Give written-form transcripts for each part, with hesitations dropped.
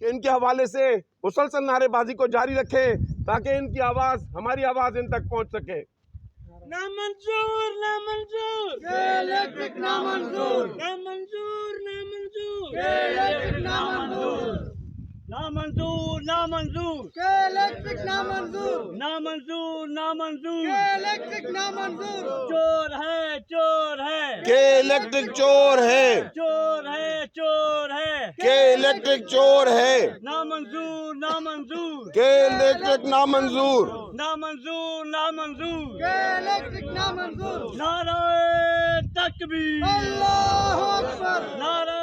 کہ ان کے حوالے سے مسلسل نعرے بازی کو جاری رکھیں تاکہ ان کی آواز، ہماری آواز ان تک پہنچ سکے۔ نامنظور نامنظور یہ الیکٹرک نامنظور نامنظور نامنظور یہ الیکٹرک نامنظور نامنظور نامنظور یہ الیکٹرک نامنظور نامنظور نامنظور یہ الیکٹرک نامنظور چور ہے چور ہے کہ الیکٹرک چور ہے، چور ہے چور ہے کہ الیکٹرک چور ہے، نامنظور نامنظور کہ الیکٹرک نامنظور۔ نامنظور نامنظور یہ الیکٹرک نامنظور نعرہ تکبیر اللہ اکبر نعرہ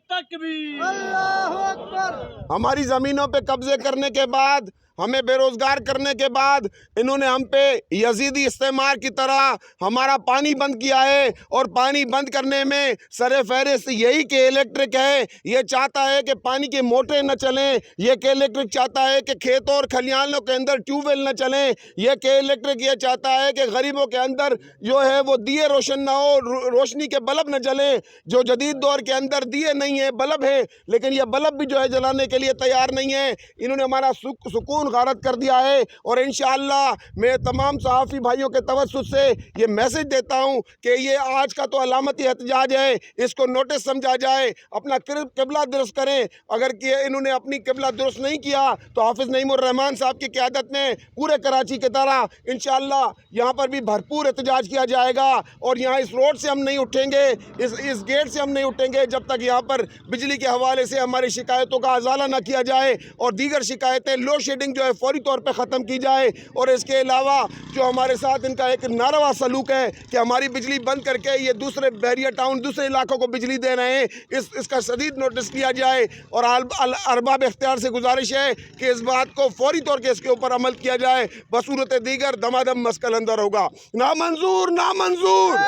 تکبیر اللہ اکبر۔ ہماری زمینوں پہ قبضے کرنے کے بعد، ہمیں بے روزگار کرنے کے بعد انہوں نے ہم پہ یزیدی استعمار کی طرح ہمارا پانی بند کیا ہے، اور پانی بند کرنے میں سر فہرست یہی کہ الیکٹرک ہے۔ یہ چاہتا ہے کہ پانی کی موٹریں نہ چلیں، یہ کہ الیکٹرک چاہتا ہے کہ کھیتوں اور کھلیانوں کے اندر ٹیوب ویل نہ چلیں، یہ کہ الیکٹرک یہ چاہتا ہے کہ غریبوں کے اندر جو ہے وہ دیے روشن نہ ہو، روشنی کے بلب نہ جلیں۔ جو جدید دور کے اندر دیے نہیں ہیں، بلب ہیں، لیکن یہ بلب بھی جو ہے جلانے کے لیے تیار نہیں ہے۔ انہوں نے ہمارا سکون غارت کر دیا ہے، اور انشاءاللہ میں تمام صحافی بھائیوں کے توسط سے یہ میسج دیتا ہوں کہ یہ آج کا تو علامتی احتجاج ہے، اس کو نوٹس سمجھا جائے، اپنا قبلہ درست کریں۔ اگر کہ انہوں نے اپنی قبلہ درست نہیں کیا تو حافظ نعیم الرحمن صاحب کی قیادت میں پورے کراچی کی طرح انشاءاللہ یہاں پر بھی بھرپور احتجاج کیا جائے گا، اور یہاں اس روڈ سے ہم نہیں اٹھیں گے، اس گیٹ سے ہم نہیں اٹھیں گے جب تک یہاں پر بجلی کے حوالے سے ہماری شکایتوں کا ازالہ نہ کیا جائے، اور دیگر شکایتیں لوڈ شیڈنگ جو ہے فوری طور پہ ختم کی جائے۔ اور اس کے علاوہ جو ہمارے ساتھ ان کا ایک ناروا سلوک ہے کہ ہماری بجلی بند کر کے یہ دوسرے بحریہ ٹاؤن، دوسرے علاقوں کو بجلی دے رہے ہیں، اس کا شدید نوٹس لیا جائے، اور ارباب اختیار سے گزارش ہے کہ اس بات کو فوری طور کے اس کے اوپر عمل کیا جائے، بصورت دیگر دمادم مسکل اندر ہوگا۔ نامنظور نامنظور۔